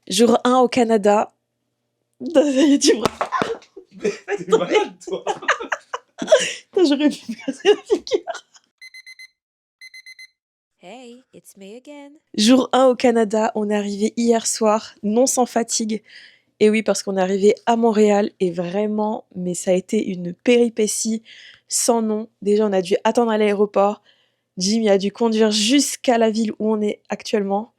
Jour 1 au Canada. Ça y est, tu me... T'es malade, toi. Putain, j'aurais pu me casser la figure. Hey, it's me again. Jour 1 au Canada, on est arrivé hier soir, non sans fatigue. Et oui, parce qu'on est arrivé à Montréal et vraiment, mais ça a été une péripétie sans nom. Déjà, on a dû attendre à l'aéroport. Jimmy a dû conduire jusqu'à la ville où on est actuellement.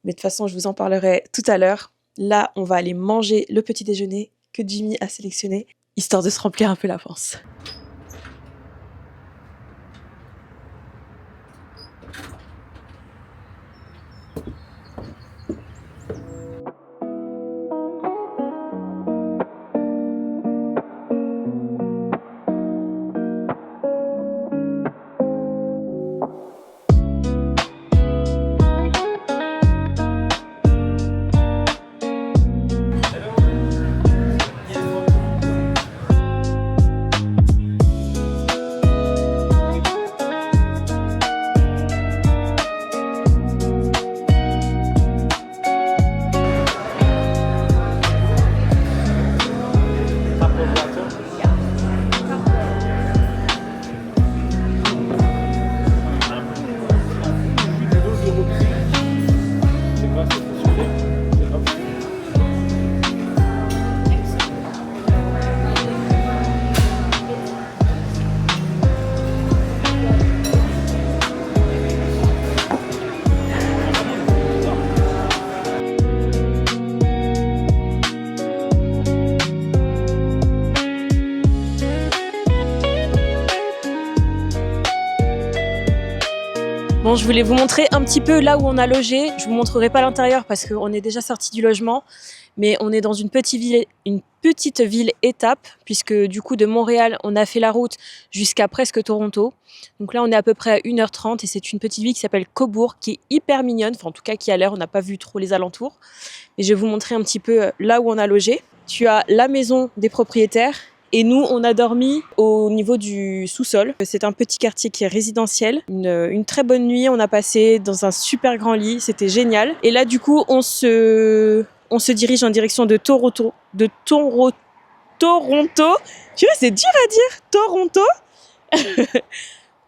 Mais de toute façon, je vous en parlerai tout à l'heure. Là, on va aller manger le petit déjeuner que Jimmy a sélectionné, histoire de se remplir un peu la panse. Bon, je voulais vous montrer un petit peu là où on a logé. Je vous montrerai pas l'intérieur parce qu'on est déjà sorti du logement, mais on est dans une petite ville étape, puisque du coup de Montréal, on a fait la route jusqu'à presque Toronto. Donc là, on est à peu près à 1h30 et c'est une petite ville qui s'appelle Cobourg, qui est hyper mignonne, enfin en tout cas qui a l'air, on n'a pas vu trop les alentours. Et je vais vous montrer un petit peu là où on a logé. Tu as la maison des propriétaires. Et nous, on a dormi au niveau du sous-sol. C'est un petit quartier qui est résidentiel. Une très bonne nuit, on a passé dans un super grand lit, c'était génial. Et là, du coup, on se dirige en direction de Toronto. Toronto. Tu vois, c'est dur à dire. Toronto.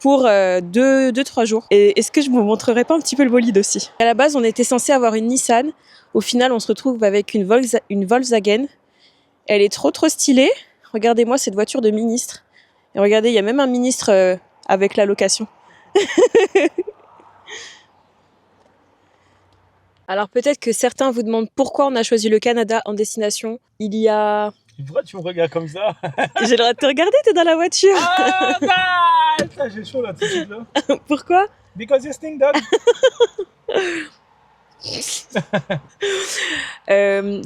Pour 2-3 jours. Et est-ce que je vous montrerai pas un petit peu le bolide aussi? À la base, on était censé avoir une Nissan. Au final, on se retrouve avec une Volkswagen. Elle est trop stylée. Regardez-moi cette voiture de ministre. Et regardez, il y a même un ministre avec la location. Alors peut-être que certains vous demandent pourquoi on a choisi le Canada en destination. Il y a... Pourquoi tu me regardes comme ça? J'ai le droit de te regarder, t'es dans la voiture. Ah, bah putain, j'ai chaud là tout de suite là. Pourquoi? Because you stink, dog.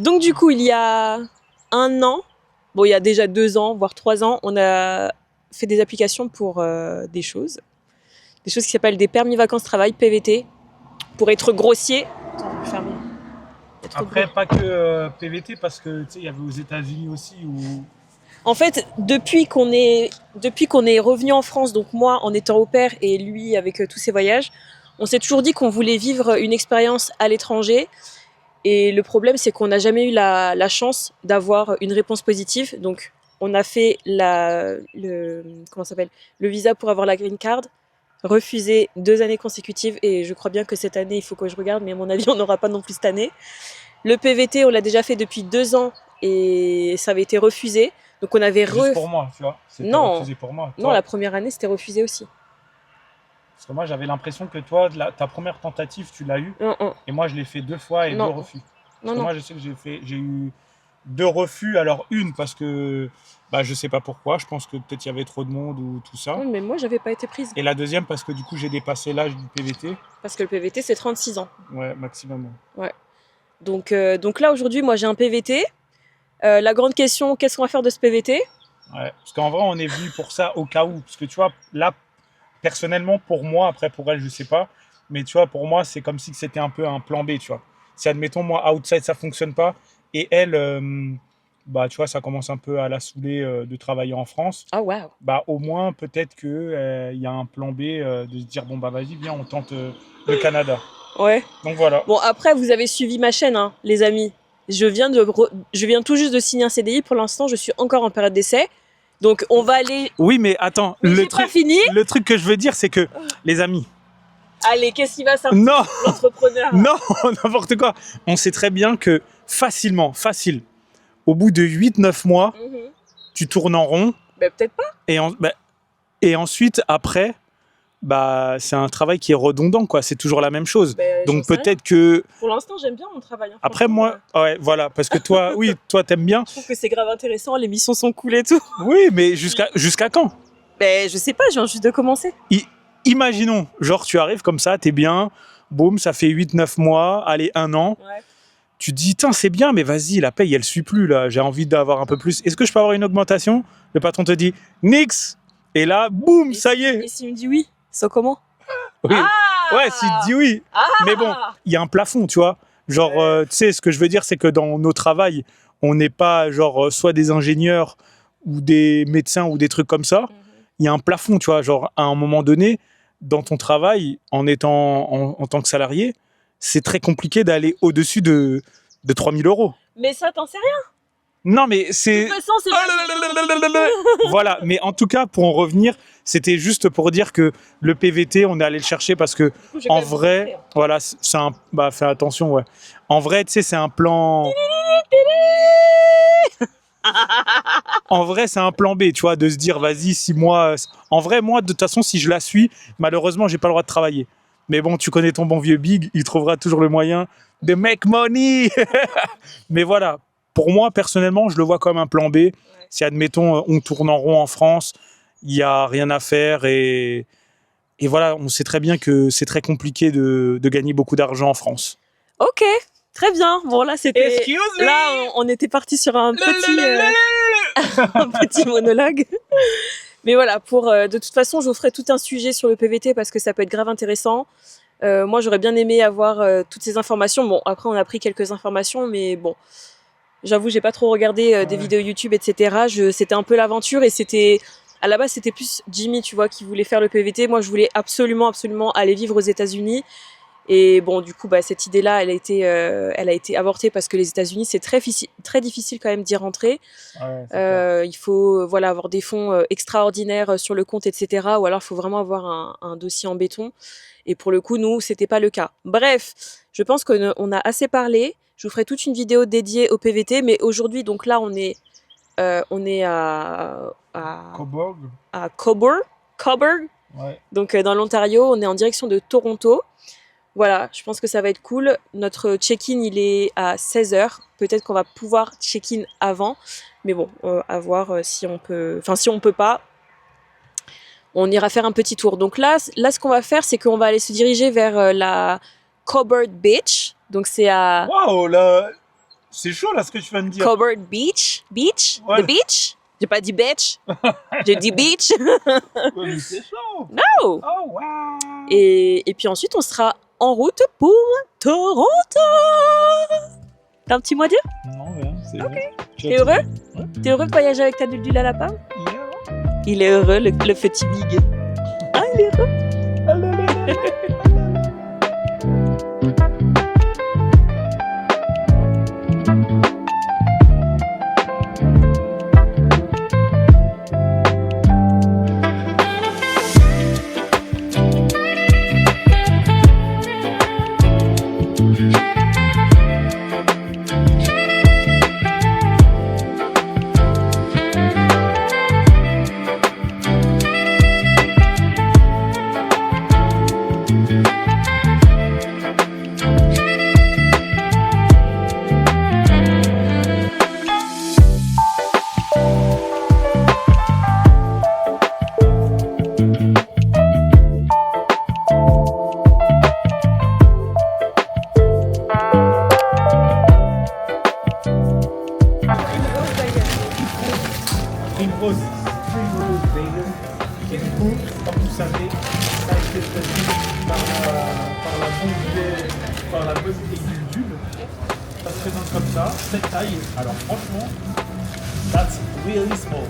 Donc du coup, il y a 1 an, bon il y a déjà 2 ans, voire 3 ans, on a fait des applications pour des choses qui s'appellent des permis vacances-travail, PVT, pour être grossier. Attends, je vais fermer. Après, pas que PVT, parce que tu sais, il y avait aux États-Unis aussi où. En fait, depuis qu'on est revenu en France, donc moi en étant au pair et lui avec tous ses voyages, on s'est toujours dit qu'on voulait vivre une expérience à l'étranger. Et le problème, c'est qu'on n'a jamais eu la chance d'avoir une réponse positive. Donc, on a fait le visa pour avoir la green card, refusé 2 années consécutives. Et je crois bien que cette année, il faut que je regarde, mais à mon avis, on n'aura pas non plus cette année. Le PVT, on l'a déjà fait depuis 2 ans et ça avait été refusé. Donc, on avait Juste pour moi, tu vois. C'était refusé pour moi. Non, la première année, c'était refusé aussi. Parce que moi, j'avais l'impression que toi, ta première tentative, tu l'as eue. Et moi, je l'ai fait 2 fois et 2 refus. Parce que moi, je sais que j'ai eu 2 refus. Alors, une, parce que je sais pas pourquoi. Je pense que peut-être il y avait trop de monde ou tout ça. Non, mais moi, j'avais pas été prise. Et la deuxième, parce que du coup, j'ai dépassé l'âge du PVT. Parce que le PVT, c'est 36 ans. Ouais, maximum. Ouais. Donc là, aujourd'hui, moi, j'ai un PVT. La grande question, qu'est-ce qu'on va faire de ce PVT? Ouais, parce qu'en vrai, on est venu pour ça au cas où. Parce que tu vois, là, personnellement, pour moi, après pour elle, je sais pas, mais tu vois, pour moi, c'est comme si c'était un peu un plan B, tu vois. Si, admettons, moi, outside, ça fonctionne pas, et elle, tu vois, ça commence un peu à la saouler de travailler en France. Oh, wow. Au moins, peut-être qu'il y a un plan B de se dire, bon, vas-y, viens, on tente le Canada. Ouais. Donc voilà. Bon, après, vous avez suivi ma chaîne, hein, les amis. Je viens tout juste de signer un CDI. Pour l'instant, je suis encore en période d'essai. Donc, on va aller... Oui, mais attends, Mais j'ai pas fini. le truc que je veux dire, c'est que, les amis, Allez, qu'est-ce qui va sortir non, l'entrepreneur? non, n'importe quoi. On sait très bien que facile, au bout de 8-9 mois, Mhm. tu tournes en rond Ben, peut-être pas. et ensuite, après, bah, c'est un travail qui est redondant, quoi. C'est toujours la même chose. Ben, j'en Donc sais rien. peut-être que, Pour l'instant, j'aime bien mon travail. Hein, après franchement, moi, ouais, voilà, parce que toi, oui, toi, t'aimes bien. je trouve que c'est grave intéressant. Les missions sont cool et tout. Oui, mais jusqu'à quand? Ben, je sais pas, je viens juste de commencer. Imaginons, genre, tu arrives comme ça, t'es bien, boum, ça fait 8-9 mois, allez, 1 an. Ouais. Tu te dis, tiens, c'est bien, mais vas-y, la paye, elle suit plus, là. J'ai envie d'avoir un peu plus. Est-ce que je peux avoir une augmentation? Le patron te dit, nix. Et là, boum, ça y est. Et s'il me dit oui, c'est comment? Oui. Ah Ouais, s'il te dit oui. Ah Mais bon, il y a un plafond, tu vois. Genre, tu sais, ce que je veux dire, c'est que dans nos travails, on n'est pas, genre, soit des ingénieurs ou des médecins ou des trucs comme ça. Mhm. Il y a un plafond, tu vois. Genre, à un moment donné, dans ton travail, en étant en tant que salarié, c'est très compliqué d'aller au-dessus de 3 000 euros. Mais ça, t'en sais rien. Non, mais De c'est... toute façon, c'est pas... Voilà, mais en tout cas, pour en revenir, c'était juste pour dire que le PVT, on est allé le chercher parce que, Du coup, j'ai quand en même vrai, rencontré, hein. voilà, c'est un... Bah, fais attention, ouais. En vrai, tu sais, c'est un plan... En vrai, c'est un plan B, tu vois, de se dire, vas-y, 6 mois... En vrai, moi, de toute façon, si je la suis, malheureusement, j'ai pas le droit de travailler. Mais bon, tu connais ton bon vieux Big, il trouvera toujours le moyen de make money. Mais voilà, pour moi, personnellement, je le vois comme un plan B. Si, admettons, on tourne en rond en France, il n'y a rien à faire et voilà, on sait très bien que c'est très compliqué de gagner beaucoup d'argent en France. Ok, très bien. Bon, là, c'était... Excuse me. Là, on était parti sur un un petit monologue. Mais voilà, de toute façon, je vous ferai tout un sujet sur le PVT parce que ça peut être grave intéressant. Moi, j'aurais bien aimé avoir toutes ces informations. Bon, après, on a pris quelques informations, mais bon, j'avoue, j'ai pas trop regardé des vidéos YouTube, etc. C'était un peu l'aventure et à la base, c'était plus Jimmy, tu vois, qui voulait faire le PVT. Moi, je voulais absolument aller vivre aux États-Unis. Et bon, du coup, cette idée-là, elle a été avortée parce que les États-Unis, c'est très difficile quand même d'y rentrer. Ouais, Il faut avoir des fonds extraordinaires sur le compte, etc. Ou alors, il faut vraiment avoir un dossier en béton. Et pour le coup, nous, c'était pas le cas. Bref, je pense qu'on a assez parlé. Je vous ferai toute une vidéo dédiée au PVT. Mais aujourd'hui, donc là, on est à Cobourg. ouais. Donc dans l'Ontario, on est en direction de Toronto. Voilà, je pense que ça va être cool. Notre check-in, il est à 16h. Peut-être qu'on va pouvoir check-in avant. Mais bon, à voir si on peut... Enfin, si on peut pas, on ira faire un petit tour. Donc là ce qu'on va faire, c'est qu'on va aller se diriger vers la Cobourg Beach. Donc c'est à Waouh, là, c'est chaud là ce que tu viens de dire. Cobourg Beach. Beach? Ouais. The beach? J'ai pas dit beach. J'ai dit beach. Ouais, mais c'est chaud. Oh! Oh wow. Et puis ensuite, on sera en route pour Toronto. T'as un petit mot à dire? Non, rien, c'est bon. T'es heureux? T'es heureux de voyager avec ta Duldul à la pomme? Il est heureux, le petit Big. Ah, il est heureux. Primrose Bacon. Et du coup, comme vous savez, ça a été choisi par la bonne vieille YouTube. Ça se présente comme ça, cette taille. Alors franchement, that's really small.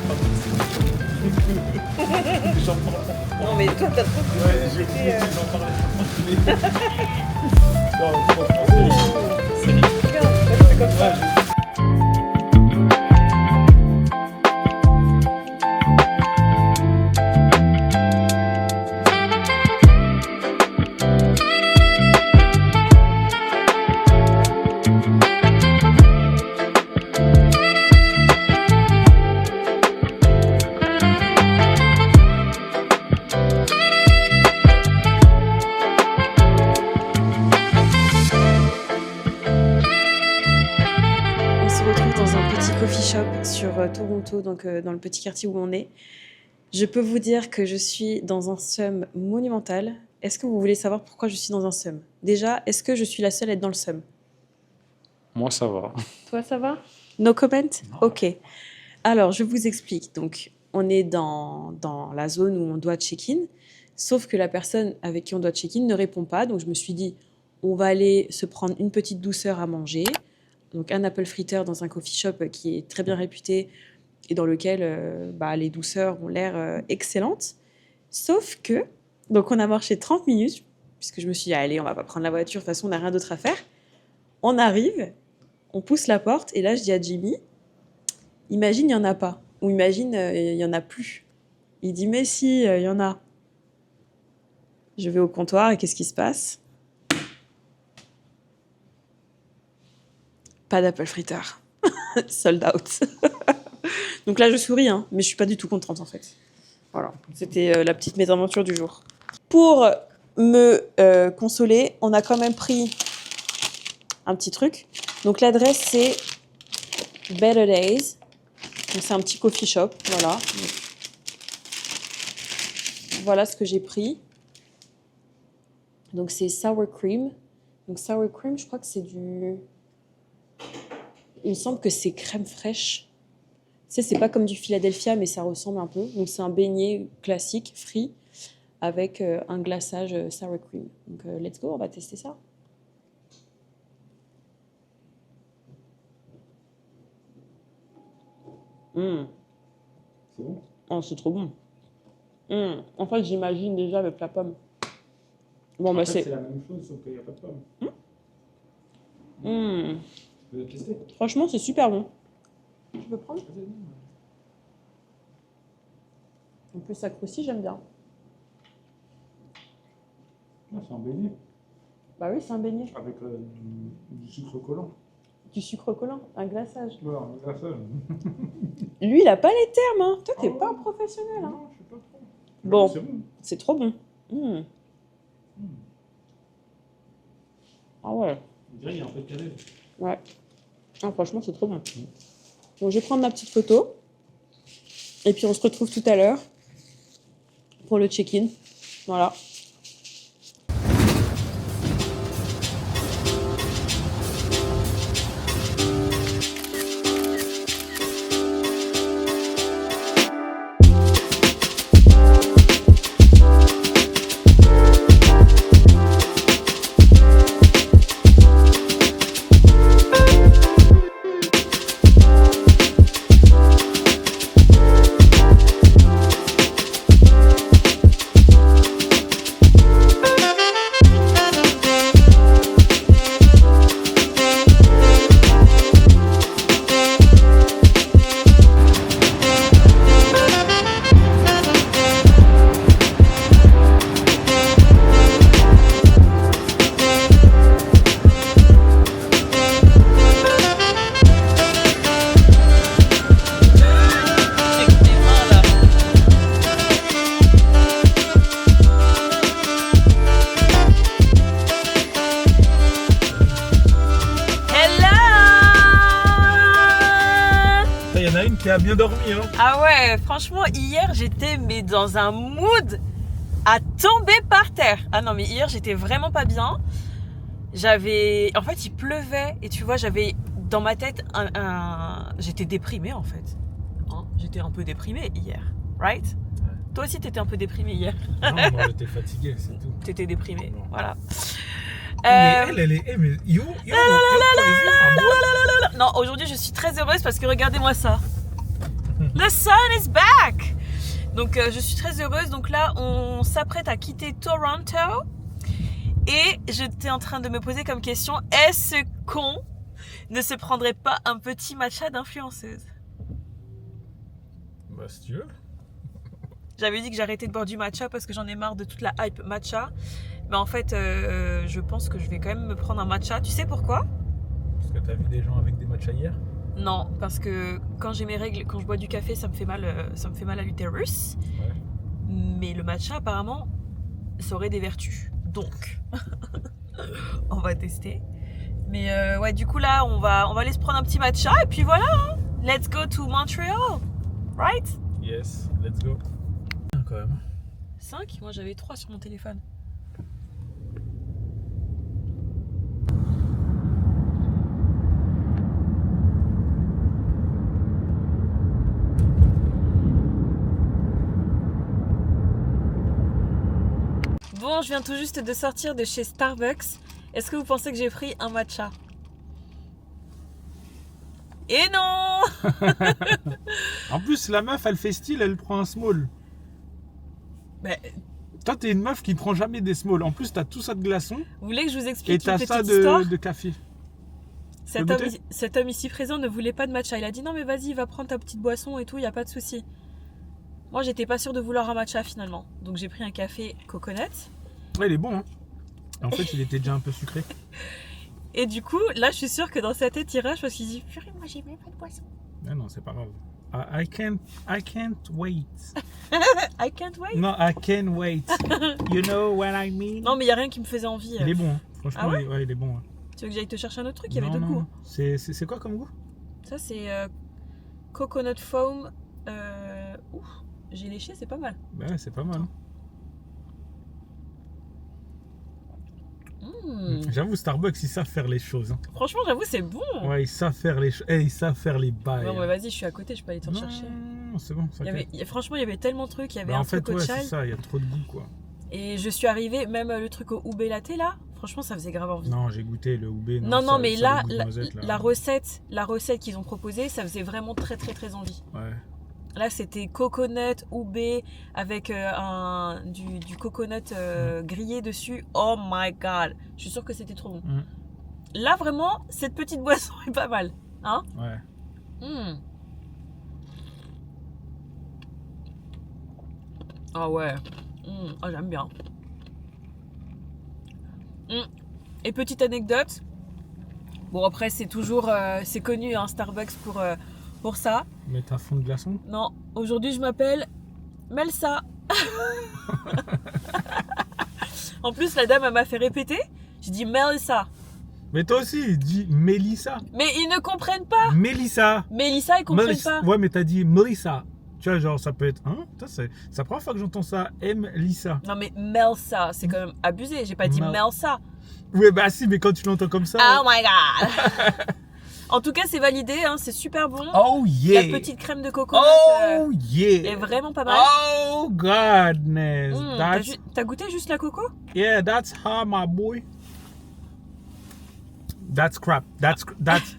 Comme J'en parle. Non mais toi t'as trop Ouais, j'en parlais. Non, franchement, c'est comme ça. On se retrouve dans un petit coffee shop sur Toronto, donc dans le petit quartier où on est. Je peux vous dire que je suis dans un SUM monumental. Est-ce que vous voulez savoir pourquoi je suis dans un SUM? Déjà, est-ce que je suis la seule à être dans le SUM? Moi, ça va. Toi, ça va? No comment? Ok. Alors, je vous explique. Donc, on est dans la zone où on doit check-in, sauf que la personne avec qui on doit check-in ne répond pas. Donc, je me suis dit, on va aller se prendre une petite douceur à manger. Donc, un apple fritter dans un coffee shop qui est très bien réputé et dans lequel les douceurs ont l'air excellentes. Sauf que, donc, on a marché 30 minutes, puisque je me suis dit, allez, on va pas prendre la voiture, de toute façon, on n'a rien d'autre à faire. On arrive, on pousse la porte, et là, je dis à Jimmy, imagine, il n'y en a pas. Ou imagine, il n'y en a plus. Il dit, mais si, il y en a. Je vais au comptoir, et qu'est-ce qui se passe? Pas d'apple fritter. Sold out. Donc là, je souris, hein, mais je suis pas du tout contente, en fait. Voilà, c'était la petite mésaventure du jour. Pour me consoler, on a quand même pris un petit truc. Donc l'adresse, c'est Better Days. Donc c'est un petit coffee shop, voilà. Voilà ce que j'ai pris. Donc c'est sour cream. Donc sour cream, je crois que c'est du... Il me semble que c'est crème fraîche. Tu sais, c'est pas comme du Philadelphia, mais ça ressemble un peu. Donc c'est un beignet classique, free, avec un glaçage sour cream. Donc let's go, on va tester ça. C'est bon? Oh, c'est trop bon. En fait, j'imagine déjà avec la pomme. Bon, bah c'est la même chose, sauf qu'il n'y a pas de pomme. Tu veux tester? Franchement, c'est super bon. Tu peux prendre? En plus, ça croustille, j'aime bien. Ah, c'est un beignet. Bah oui, c'est un beignet. Avec du sucre collant. Du sucre collant, un glaçage. Ouais, un glaçage. Lui, il a pas les termes, hein. Toi, t'es pas un professionnel, hein. Non, je sais pas trop. Bon, C'est bon. c'est trop bon. Ah ouais. On dirait qu'il y a un peu de cannelle. Ouais. Ah, franchement, c'est trop bon. Bon, je vais prendre ma petite photo. Et puis, on se retrouve tout à l'heure pour le check-in. Voilà. Qui a bien dormi, hein. Ah ouais, franchement, hier, j'étais dans un mood à tomber par terre. Ah non, mais hier, j'étais vraiment pas bien. En fait, il pleuvait et tu vois, j'avais dans ma tête J'étais déprimée, en fait. Hein, j'étais un peu déprimée hier, right? Ouais. Toi aussi, t'étais un peu déprimée hier. Non, moi, j'étais fatiguée, c'est tout. T'étais déprimée, non. Voilà. Mais elle est... mais non, aujourd'hui, je suis très heureuse parce que regardez-moi ça. The sun is back! Donc je suis très heureuse. Donc là, on s'apprête à quitter Toronto. Et j'étais en train de me poser comme question, est-ce qu'on ne se prendrait pas un petit matcha d'influenceuse? Bah, si tu veux. J'avais dit que j'arrêtais de boire du matcha parce que j'en ai marre de toute la hype matcha. Mais en fait, je pense que je vais quand même me prendre un matcha. Tu sais pourquoi? Parce que t'as vu des gens avec des matchas hier? Non, parce que quand j'ai mes règles, quand je bois du café, ça me fait mal à l'utérus. Ouais. Mais le matcha, apparemment, ça aurait des vertus. Donc, on va tester. Mais ouais, du coup là, on va aller se prendre un petit matcha et puis voilà. Hein. Let's go to Montreal, right? Yes, let's go. Quand même. 5? Moi j'avais 3 sur mon téléphone. Bon, je viens tout juste de sortir de chez Starbucks. Est-ce que vous pensez que j'ai pris un matcha? Et non! En plus, la meuf, elle fait style, elle prend un small. Mais, Toi, t'es une meuf qui prend jamais des small. En plus, t'as tout ça de glaçons vous voulez que je vous et explique t'as une ça petite histoire? de café. Cet peux homme, goûter cet homme ici présent ne voulait pas de matcha. Il a dit non mais vas-y, va prendre ta petite boisson et tout, il n'y a pas de souci. Moi, j'étais pas sûre de vouloir un matcha finalement. Donc j'ai pris un café coconut. Ouais, il est bon, hein. En fait, il était déjà un peu sucré. Et du coup, là, je suis sûre que dans sa tête, il rage parce qu'il dit purée, moi j'ai même pas de boisson. Mais non, c'est pas grave. I can't wait. I can't wait. Non, I can't wait. You know what I mean? Non, mais il n'y a rien qui me faisait envie. Il est bon, hein. Franchement, Ah ouais il est bon. Hein. Tu veux que j'aille te chercher un autre truc? Il y avait Non, deux non. goûts. C'est quoi comme goût? Ça, c'est coconut foam. Ouf, j'ai léché, c'est pas mal. Bah ouais, c'est pas mal. Hein. J'avoue, Starbucks, ils savent faire les choses. Hein. Franchement, j'avoue, c'est bon. Ouais, ils savent faire les choses. Ils savent faire les bails. Bon, ouais, vas-y, je suis à côté, je peux aller te Non, chercher. c'est bon. Il y avait, franchement, il y avait tellement de trucs. Il y avait Bah, un en fait, truc au ouais, chai. c'est ça. Il y a trop de goût, quoi. Et je suis arrivée, même le truc au ube latte là, franchement, ça faisait grave envie. Non, j'ai goûté le oubé. Non, mais ça a là, le goût de noisette, là. la recette qu'ils ont proposée, ça faisait vraiment très, très, très envie. Ouais. Là, c'était coconut, ube, avec du coconut grillé dessus. Oh my god, je suis sûre que c'était trop bon. Là, vraiment, cette petite boisson est pas mal. Hein? Ouais. Ah ouais. Ah, j'aime bien. Et petite anecdote. Bon, après, c'est toujours... c'est connu, hein, Starbucks, pour ça. Mais t'as fond de glaçon? Non, aujourd'hui, je m'appelle Melsa. En plus, la dame, elle m'a fait répéter. Je dis Melsa. Mais toi aussi, dis Mélissa. Mais ils ne comprennent pas. Mélissa. Mélissa, ils comprennent pas. Ouais, mais t'as dit Melissa. Tu vois, genre, ça peut être... Hein? C'est la première fois que j'entends ça. M-Lissa. Non, mais Melsa, c'est quand même abusé. J'ai pas dit Melsa. Ouais, bah si, mais quand tu l'entends comme ça... Oh my god. En tout cas, c'est validé, hein, c'est super bon. Oh yeah. La petite crème de coco yeah. est vraiment pas mal. Oh godness. T'as goûté juste la coco? Yeah, that's hard, my boy. That's crap. That's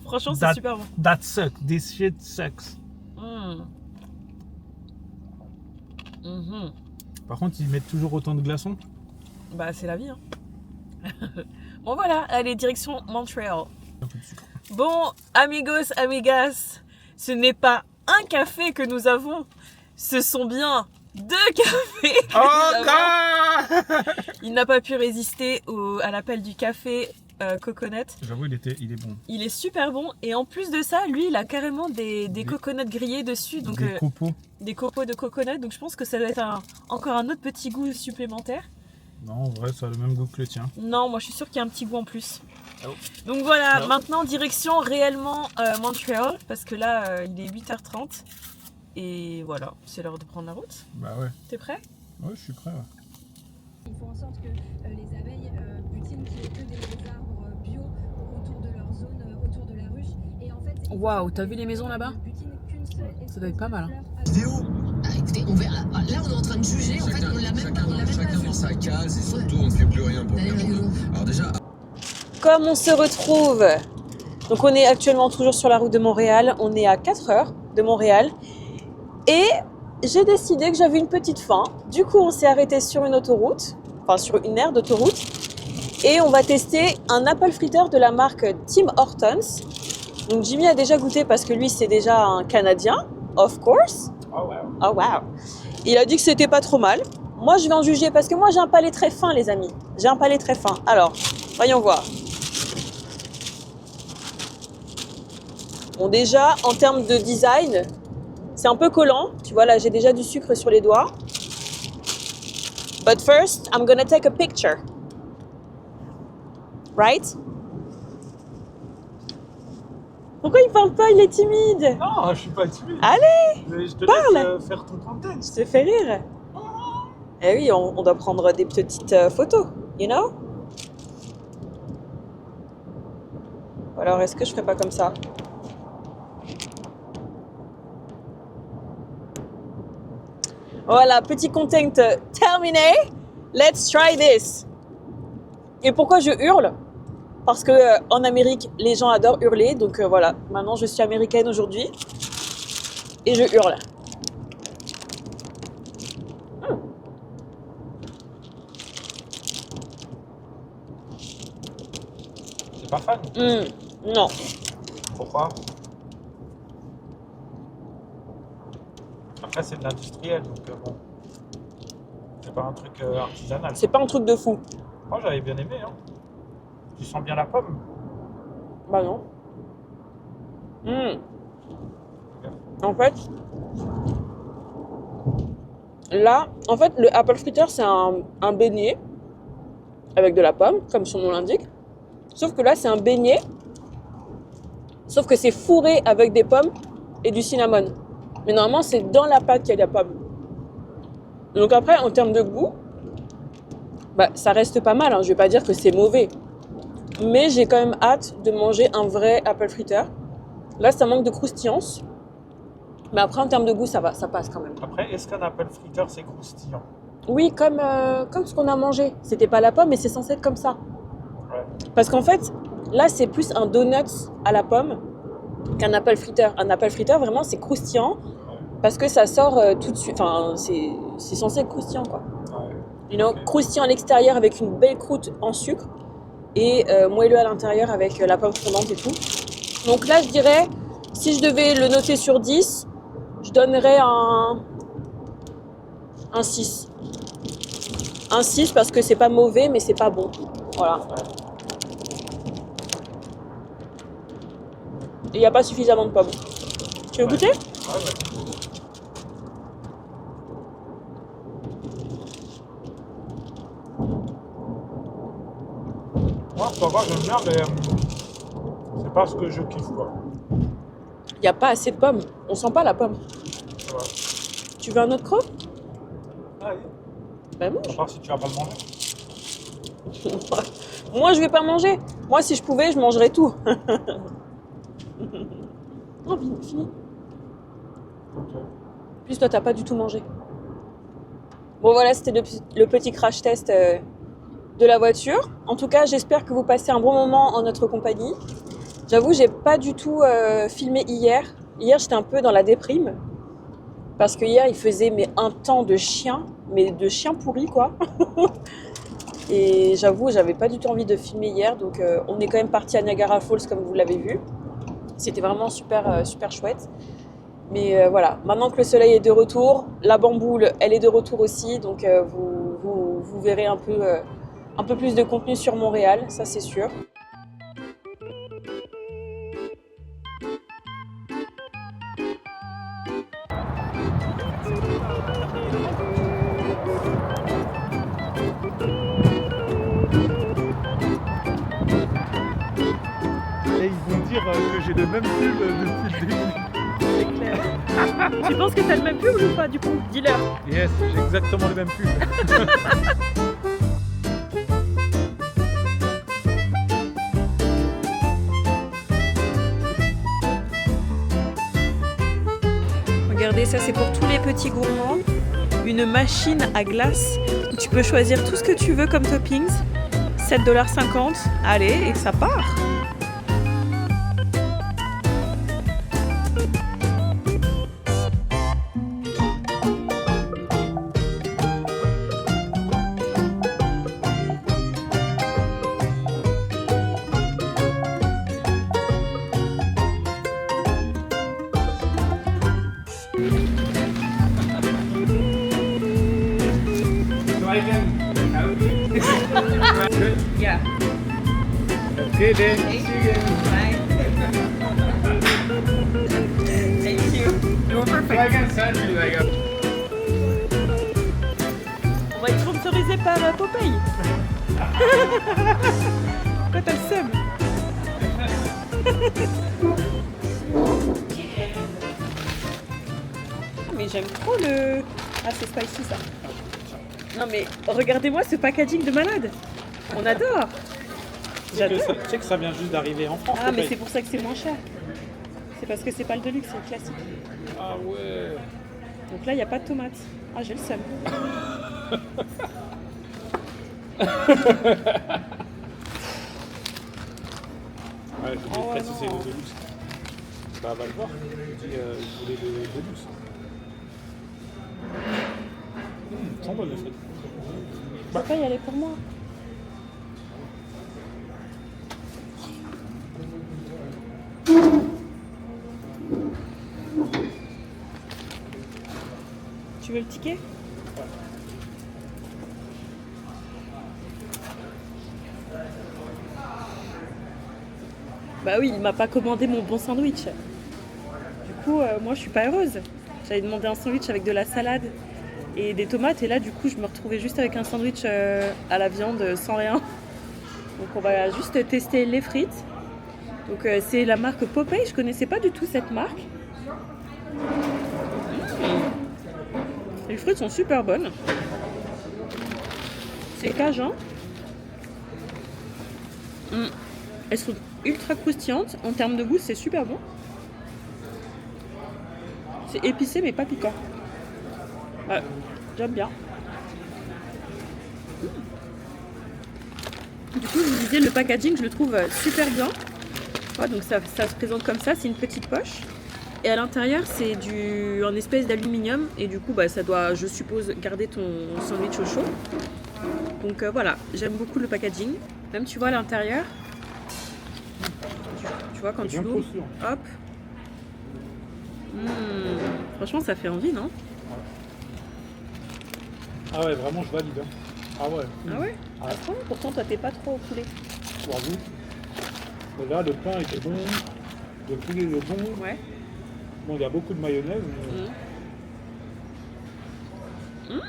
Franchement, c'est super bon. That sucks. This shit sucks. Par contre, ils mettent toujours autant de glaçons. Bah, c'est la vie. Hein. Bon, voilà, allez, direction Montréal. Un peu de sucre. Bon, amigos, amigas, ce n'est pas un café que nous avons, ce sont bien 2 cafés que nous avons. God. Il n'a pas pu résister à l'appel du café coconut. J'avoue, il est bon. Il est super bon et en plus de ça, lui, il a carrément des coconuts grillés dessus. Donc, des copeaux. Des copeaux de coconut, donc je pense que ça doit être encore un autre petit goût supplémentaire. Non, en vrai, ça a le même goût que le tien. Non, moi je suis sûre qu'il y a un petit goût en plus. Donc voilà, maintenant direction réellement Montréal, parce que là il est 8h30 et voilà, c'est l'heure de prendre la route. Bah ouais. T'es prêt? Ouais, je suis prêt. Ouais. Ils font en sorte que les abeilles butinent qu'il n'y ait que des arbres bio autour de leur zone, autour de la ruche. Et en fait, waouh, t'as vu les maisons là-bas? Ça doit être pas mal. Hein. Vidéo. Ah, écoutez, on verra. Là, on est en train de juger. En fait, on l'a même pas. Chacun dans sa case et surtout on ne fait plus rien pour personne. Alors déjà. Comme on se retrouve, donc on est actuellement toujours sur la route de Montréal, on est à 4 heures de Montréal et j'ai décidé que j'avais une petite faim. Du coup, on s'est arrêté sur une autoroute, enfin sur une aire d'autoroute. Et on va tester un apple fritter de la marque Tim Hortons. Donc Jimmy a déjà goûté parce que lui, c'est déjà un Canadien, of course. Oh ouais. Oh wow. Il a dit que c'était pas trop mal. Moi, je vais en juger parce que moi, j'ai un palais très fin, les amis. J'ai un palais très fin. Alors, voyons voir. Bon, déjà, en termes de design, c'est un peu collant. Tu vois, là, j'ai déjà du sucre sur les doigts. But first, I'm gonna take a picture. Right? Pourquoi il parle pas? Il est timide. Non, je suis pas timide. Allez, Je te parle. laisse faire ton content. je te fais rire. Eh oui, on doit prendre des petites photos, you know? Ou alors, est-ce que je ferais pas comme ça? Voilà, petit content terminé. Let's try this. Et pourquoi je hurle? Parce que en Amérique, les gens adorent hurler. Donc voilà, maintenant je suis américaine aujourd'hui. Et je hurle. C'est pas fan. Non. Pourquoi? Après, c'est de l'industriel, donc bon. C'est pas un truc artisanal. C'est pas un truc de fou. Moi, j'avais bien aimé. Hein. Tu sens bien la pomme. Bah non. En fait, là, en fait, le apple fritter, c'est un beignet avec de la pomme, comme son nom l'indique. Sauf que là, c'est un beignet. Sauf que c'est fourré avec des pommes et du cinnamon. Mais normalement, c'est dans la pâte qu'il y a de la pomme. Donc après, en termes de goût, bah, ça reste pas mal. Hein. Je vais pas dire que c'est mauvais. Mais j'ai quand même hâte de manger un vrai apple fritter. Là, ça manque de croustillance. Mais après, en termes de goût, ça va, ça passe quand même. Après, est-ce qu'un apple fritter, c'est croustillant? Oui, comme ce qu'on a mangé. C'était pas la pomme, mais c'est censé être comme ça. Ouais. Parce qu'en fait, là, c'est plus un donut à la pomme qu'un apple fritter. Un apple fritter, vraiment, c'est croustillant parce que ça sort tout de suite. Enfin, c'est censé être croustillant, quoi. Ouais. You know, croustillant à l'extérieur avec une belle croûte en sucre et moelleux à l'intérieur avec la pomme fondante et tout. Donc là, je dirais, si je devais le noter sur 10, je donnerais un 6. Un 6 parce que c'est pas mauvais, mais c'est pas bon. Voilà. Il n'y a pas suffisamment de pommes. Tu veux goûter? Ouais. Moi, ça va, j'aime bien, mais c'est pas ce que je kiffe, quoi. Il n'y a pas assez de pommes. On sent pas la pomme. Ouais. Tu veux un autre croc? Ah oui. Ben À part si tu vas pas le manger. Moi, je vais pas manger. Moi, si je pouvais, je mangerais tout. Non, fini. Ok. En plus, toi, t'as pas du tout mangé. Bon, voilà, c'était le petit crash test de la voiture. En tout cas, j'espère que vous passez un bon moment en notre compagnie. J'avoue, j'ai pas du tout filmé hier. Hier, j'étais un peu dans la déprime. Parce que hier, il faisait un temps de chien, mais de chien pourri, quoi. Et j'avoue, j'avais pas du tout envie de filmer hier. Donc, on est quand même parti à Niagara Falls, comme vous l'avez vu. C'était vraiment super, super chouette. Mais voilà, maintenant que le soleil est de retour, la bamboule, elle est de retour aussi. Donc, vous verrez un peu plus de contenu sur Montréal, ça c'est sûr. Et ils vont dire que j'ai le même pull depuis le début. C'est clair. Tu penses que t'as le même pull ou pas du coup? Dis-leur. Yes, j'ai exactement le même pull. Regardez, ça c'est pour tous les petits gourmands. Une machine à glace où tu peux choisir tout ce que tu veux comme toppings. 7,50 $. Allez, et ça part. good? Yeah. That's good, then. Thank you. Bye. Thank you. You were perfect. Like I said, like a... On va être sponsorisé par Popeye. Pourquoi t'as le seum? Mais j'aime trop le... Ah, c'est spicy ça. Non mais regardez-moi ce packaging de malade. On adore. J'adore. Tu sais que ça vient juste d'arriver en France. Ah mais Popeye. c'est pour ça que c'est moins cher. C'est parce que c'est pas le Deluxe, c'est le classique. Ah ouais. Donc là, il n'y a pas de tomates. Ah, j'ai le seum. Ouais, je voulais Oh, ouais, préciser non. le Deluxe. Bah, va le voir. Il dit, je voulais le Deluxe. Sont bonnes les frites. Ça va y aller pour moi. Tu veux le ticket? Bah oui, il m'a pas commandé mon bon sandwich. Du coup, moi je suis pas heureuse. J'avais demandé un sandwich avec de la salade et des tomates et là du coup je me retrouvais juste avec un sandwich à la viande sans rien. Donc on va juste tester les frites. Donc c'est la marque Popeye, je connaissais pas du tout cette marque. Les frites sont super bonnes. C'est cajun. Elles sont ultra croustillantes. En termes de goût, c'est super bon. C'est épicé mais pas piquant. Ouais, j'aime bien. Du coup, je vous disais, le packaging, je le trouve super bien. Ouais, donc ça se présente comme ça, c'est une petite poche. Et à l'intérieur, c'est un espèce d'aluminium. Et du coup, bah, ça doit, je suppose, garder ton sandwich au chaud. Donc voilà, j'aime beaucoup le packaging. Même, tu vois, à l'intérieur, tu vois, quand C'est tu bien l'ouvres, croustillant. hop. Franchement, ça fait envie, non? Ah ouais, vraiment, je valide. Hein. Ah ouais. Ah ouais? Ah. À ce point, pourtant, toi, t'es pas trop au poulet. Bravo. Mais là, le pain était bon. Le poulet est bon. Ouais. Bon, il y a beaucoup de mayonnaise. Mais...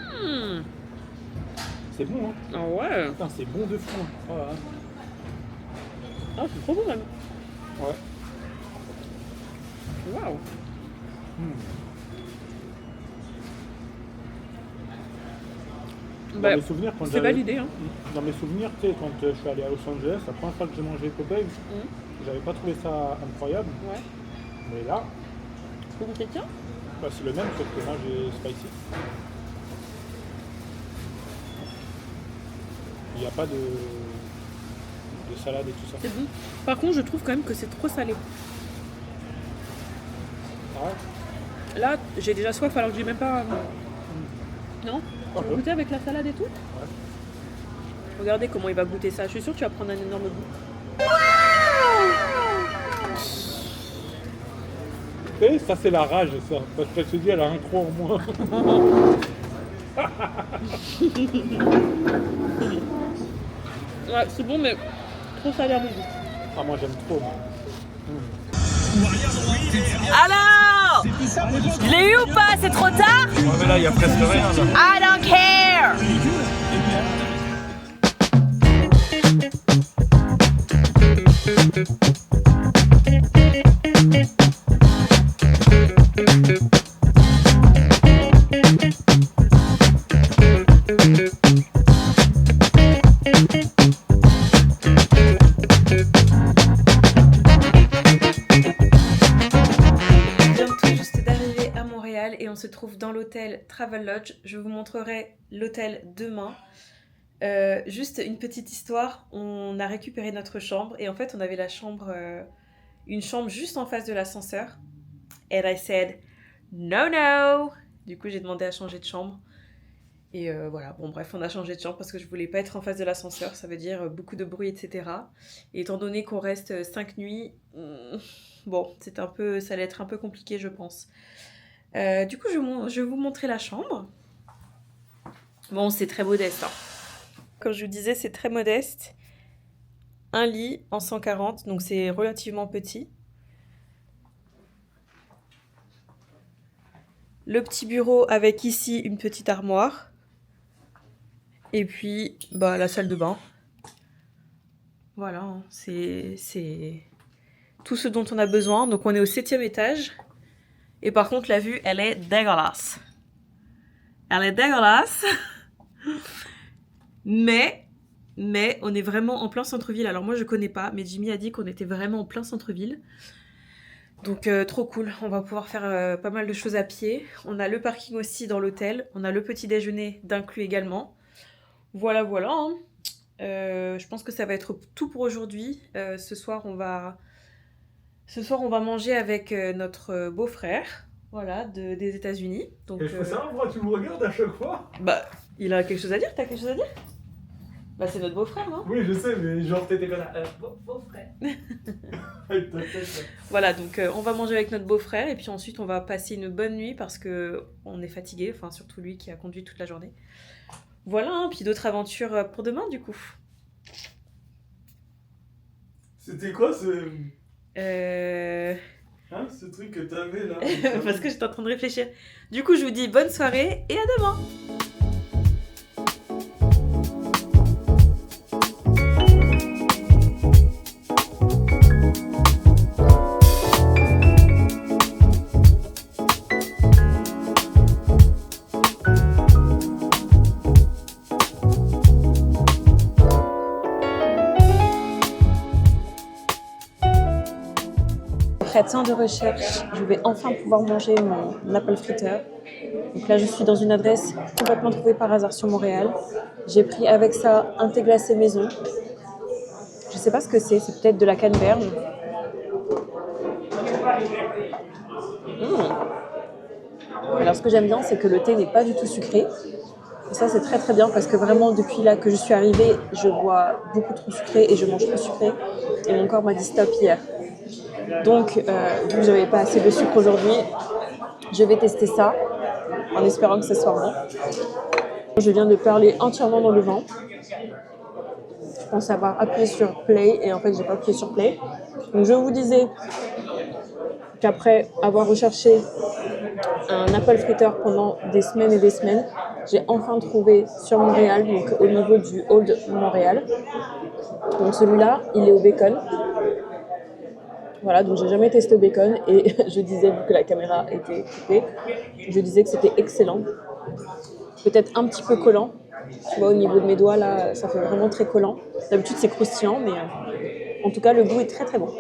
C'est bon, hein. Ah ouais. Putain, c'est bon de fou. Hein. Ah, ouais. Ah, c'est trop bon, même. Ouais. Waouh. Dans Bah, mes souvenirs, quand c'est j'avais- validé, hein. Dans mes souvenirs, tu sais, quand je suis allé à Los Angeles, la première fois que j'ai mangé Popeye, j'avais pas trouvé ça incroyable. Ouais. Mais là, Faut goûter, tiens. bah, c'est le même, sauf que moi j'ai spicy. Il n'y a pas de salade et tout ça. C'est bon. Par contre, je trouve quand même que c'est trop salé. Ah ouais. Là, j'ai déjà soif alors que j'ai même pas... Non? Un Tu veux peu. goûter avec la salade et tout? Regardez comment il va goûter ça. Je suis sûre que tu vas prendre un énorme goût. Tu sais, ça c'est la rage, ça. Parce qu'elle se dit, elle a un croc en moins. Ouais, c'est bon, mais trop salé à mon goût. Ah, moi j'aime trop. Moi. Alors, je l'ai eu ou pas? C'est trop tard? Ouais, mais là, il y a presque rien. Là. I don't care. Et on se trouve dans l'hôtel Travelodge. Je vous montrerai l'hôtel demain. Juste une petite histoire. On a récupéré notre chambre et en fait on avait la chambre, une chambre juste en face de l'ascenseur. And I said no no. Du coup j'ai demandé à changer de chambre. Et voilà, bon bref, on a changé de chambre parce que je voulais pas être en face de l'ascenseur. Ça veut dire beaucoup de bruit, etc. Et étant donné qu'on reste 5 nuits, bon, ça allait être un peu compliqué, je pense. Du coup, je vais vous montrer la chambre. Bon, c'est très modeste, hein. Comme je vous disais, c'est très modeste. Un lit en 140, donc c'est relativement petit. Le petit bureau avec ici une petite armoire. Et puis la salle de bain. Voilà, hein, c'est tout ce dont on a besoin. Donc on est au 7e étage. Et par contre la vue, elle est dégueulasse. Elle est dégueulasse. Mais on est vraiment en plein centre-ville. Alors moi je connais pas, mais Jimmy a dit qu'on était vraiment en plein centre-ville. Donc trop cool, on va pouvoir faire pas mal de choses à pied. On a le parking aussi dans l'hôtel. On a le petit déjeuner d'inclus également. Voilà, hein. Je pense que ça va être tout pour aujourd'hui. Ce soir, on va manger avec notre beau-frère, voilà, des États-Unis. Donc, Et je peux savoir pourquoi tu me regardes à chaque fois? Bah, il a quelque chose à dire. T'as quelque chose à dire? Bah, c'est notre beau-frère, non? Oui, je sais, mais genre t'étais comme beau-frère. Avec ta tête, là. Voilà, donc on va manger avec notre beau-frère et puis ensuite on va passer une bonne nuit parce que on est fatigué, enfin surtout lui qui a conduit toute la journée. Voilà, hein, puis d'autres aventures pour demain du coup. C'était quoi ce truc que t'avais là? Parce que j'étais en train de réfléchir. Du coup, je vous dis bonne soirée et à demain. Après tant de recherches, je vais enfin pouvoir manger mon apple fritter. Donc là, je suis dans une adresse complètement trouvée par hasard sur Montréal. J'ai pris avec ça un thé glacé maison. Je sais pas ce que c'est peut-être de la canneberge. Alors ce que j'aime bien, c'est que le thé n'est pas du tout sucré. Et ça, c'est très très bien parce que vraiment, depuis là que je suis arrivée, je bois beaucoup trop sucré et je mange trop sucré. Et mon corps m'a dit stop hier. Donc, vu que je n'avais pas assez de sucre aujourd'hui, je vais tester ça en espérant que ce soit bon. Je viens de parler entièrement dans le vent. Je pense avoir appuyé sur play et en fait, j'ai pas appuyé sur play. Donc, je vous disais qu'après avoir recherché un apple fritter pendant des semaines et des semaines, j'ai enfin trouvé sur Montréal, donc au niveau du Old Montréal. Donc celui-là, il est au bacon. Voilà, donc j'ai jamais testé au bacon et je disais, vu que la caméra était coupée, je disais que c'était excellent. Peut-être un petit peu collant. Tu vois, au niveau de mes doigts, là, ça fait vraiment très collant. D'habitude, c'est croustillant, mais en tout cas, le goût est très très bon.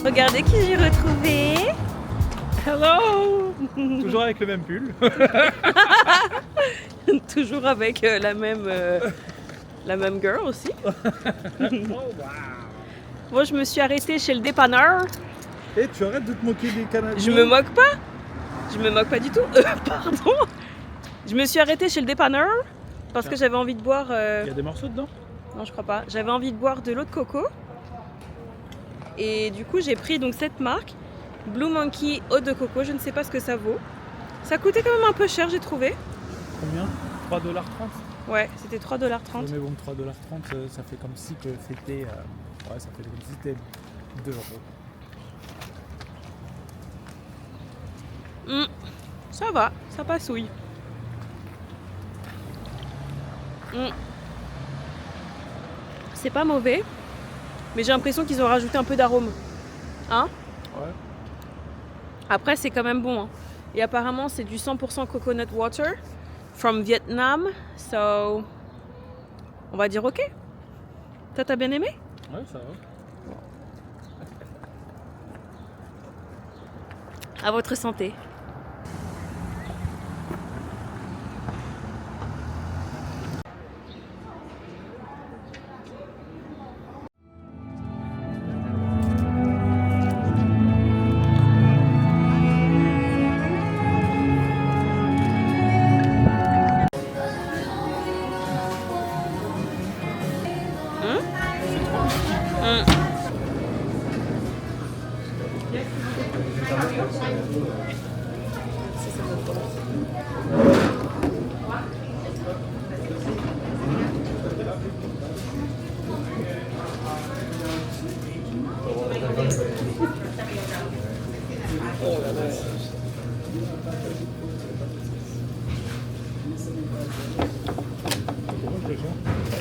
Regardez qui j'ai retrouvé. Hello. Toujours avec le même pull. Toujours avec la même girl aussi. Bon, je me suis arrêtée chez le dépanneur. Et tu arrêtes de te moquer des Canadiens. Je me moque pas. Je me moque pas du tout. Pardon. Je me suis arrêtée chez le dépanneur parce que j'avais envie de boire. Il y a des morceaux dedans? Non, je crois pas. J'avais envie de boire de l'eau de coco. Et du coup, j'ai pris donc cette marque, Blue Monkey eau de coco. Je ne sais pas ce que ça vaut. Ça coûtait quand même un peu cher, j'ai trouvé. Combien? 3,30 $? Ouais, c'était 3,30 $. Mais bon, 3,30 $, ça fait comme si que c'était. Ouais, ça fait comme si c'était 2 €. Ça va, ça passouille. C'est pas mauvais, mais j'ai l'impression qu'ils ont rajouté un peu d'arôme. Hein? Ouais. Après, c'est quand même bon. Hein. Et apparemment, c'est du 100% coconut water from Vietnam. So, on va dire ok. Toi, t'as bien aimé? Ouais, ça va. À votre santé.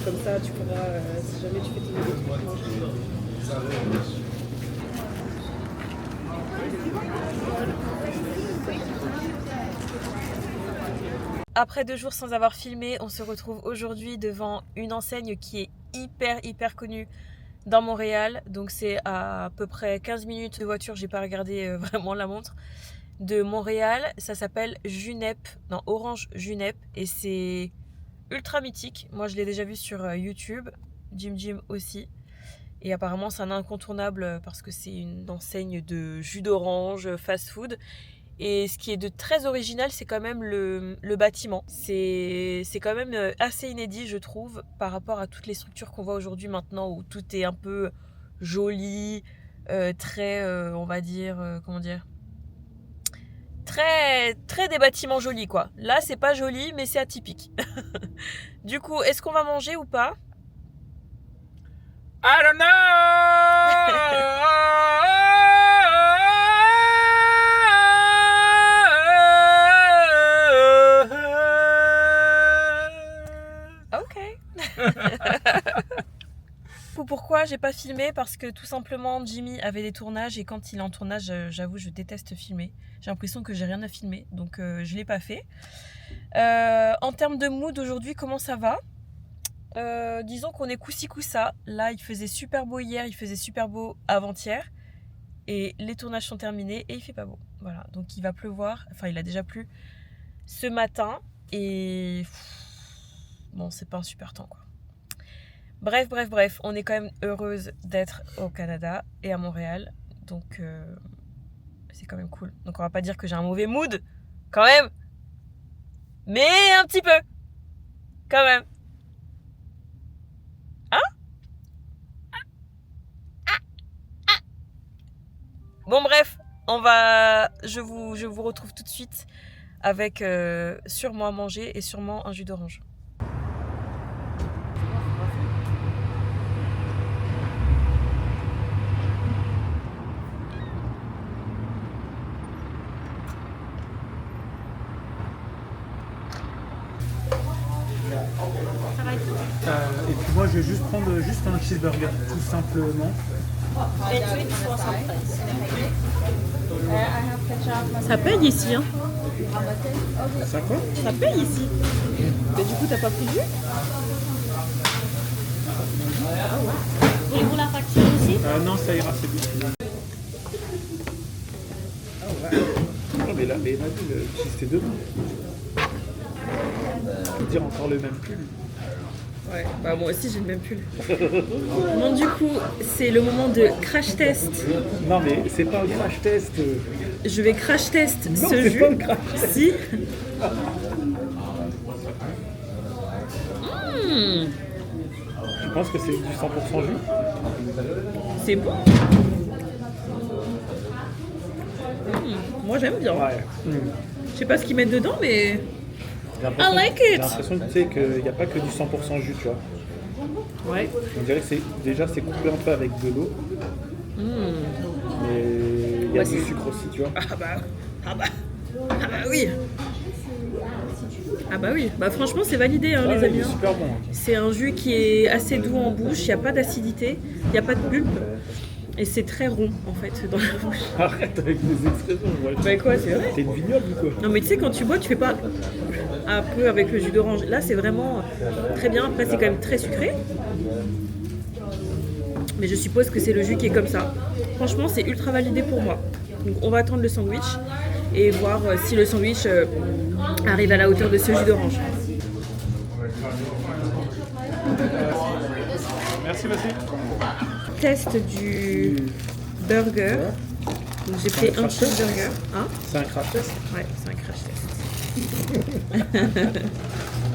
Comme ça, tu pourras, si jamais tu fais tes vidéos. Après 2 jours sans avoir filmé, on se retrouve aujourd'hui devant une enseigne qui est hyper connue dans Montréal. Donc c'est à peu près 15 minutes de voiture, j'ai pas regardé vraiment la montre, de Montréal. Ça s'appelle Junep, non Orange Junep, et c'est ultra mythique. Moi je l'ai déjà vu sur YouTube, Jim aussi. Et apparemment c'est un incontournable parce que c'est une enseigne de jus d'orange, fast-food. Et ce qui est de très original, c'est quand même le bâtiment. C'est quand même assez inédit, je trouve, par rapport à toutes les structures qu'on voit aujourd'hui maintenant, où tout est un peu joli, très, on va dire, comment dire, très des bâtiments jolis, quoi. Là, c'est pas joli, mais c'est atypique. Du coup, est-ce qu'on va manger ou pas? I don't know. Pourquoi j'ai pas filmé? Parce que tout simplement Jimmy avait des tournages et quand il est en tournage, j'avoue, je déteste filmer. J'ai l'impression que j'ai rien à filmer, donc je l'ai pas fait. En termes de mood aujourd'hui, comment ça va? Disons qu'on est coup-ci coup-ça. Là, il faisait super beau hier, il faisait super beau avant-hier. Et les tournages sont terminés et il fait pas beau. Voilà, donc il va pleuvoir. Enfin, il a déjà plu ce matin. Et bon, c'est pas un super temps, quoi. Bref, on est quand même heureuse d'être au Canada et à Montréal. Donc, c'est quand même cool. Donc, on va pas dire que j'ai un mauvais mood, quand même. Mais un petit peu. Quand même. Bon bref, je vous retrouve tout de suite avec sûrement à manger et sûrement un jus d'orange. Et puis moi, je vais juste prendre un cheeseburger, tout simplement. Ça paye ici, hein? Ça quoi? Ça paye ici. Mais du coup, t'as pas pris de jus? Voulez-vous la facture aussi? Non, ça ira, c'est bon. Oh, mais mais elle m'a dit, le cheese c'était demain. Je veux dire encore le même pull. Ouais, bah moi aussi j'ai le même pull. Bon, du coup, c'est le moment de crash test. Non mais c'est pas un crash test. Je vais crash test Non, ce c'est jus. pas le crash test. Si. Je pense que c'est du 100% jus. C'est bon. Moi j'aime bien. Ouais. Je sais pas ce qu'ils mettent dedans, mais I like it. J'ai l'impression tu sais, qu'il n'y a pas que du 100% jus, tu vois. ouais. On dirait que c'est coupé un peu avec de l'eau. Mais il y a Ouais, du c'est- sucre aussi, tu vois. Ah bah oui. Ah bah oui. Bah franchement c'est validé hein, les il amis. est super bon. C'est un jus qui est assez doux en bouche, il n'y a pas d'acidité, il n'y a pas de pulpe. Et c'est très rond en fait dans la bouche. Arrête avec les expressions. Ouais. Bah quoi, c'est vrai? T'es une vignoble ou quoi? Non mais tu sais quand tu bois tu fais pas un peu avec le jus d'orange. Là c'est vraiment très bien, après c'est quand même très sucré. Mais je suppose que c'est le jus qui est comme ça. Franchement c'est ultra validé pour moi. Donc on va attendre le sandwich et voir si le sandwich arrive à la hauteur de ce jus d'orange. Merci, merci. Test du burger. Donc j'ai pris un cheeseburger. Hein? C'est un crash test. Ouais, c'est un crash test.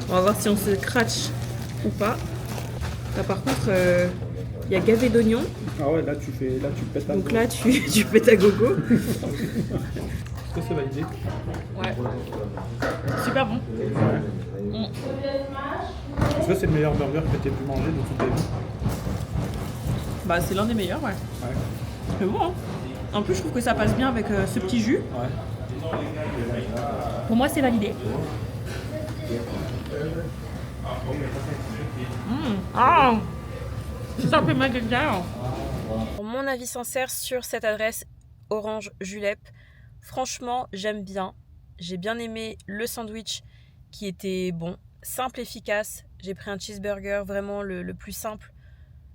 On va voir si on se crache ou pas. Là par contre, il y a gavé d'oignons. Ah ouais, là tu pètes un Donc peu. là tu pètes à gogo. Est-ce que c'est validé? Ouais. Super bon. Est-ce que c'est le meilleur burger que t'aies pu manger de toute ta vie? Bah c'est l'un des meilleurs, ouais. Ouais. C'est bon, hein. En plus je trouve que ça passe bien avec ce petit jus. Ouais. Pour moi c'est validé. Ah, ça fait mal de dedans. Pour mon avis sincère sur cette adresse Orange Julep, franchement j'aime bien. J'ai bien aimé le sandwich qui était bon, simple, efficace. J'ai pris un cheeseburger vraiment le plus simple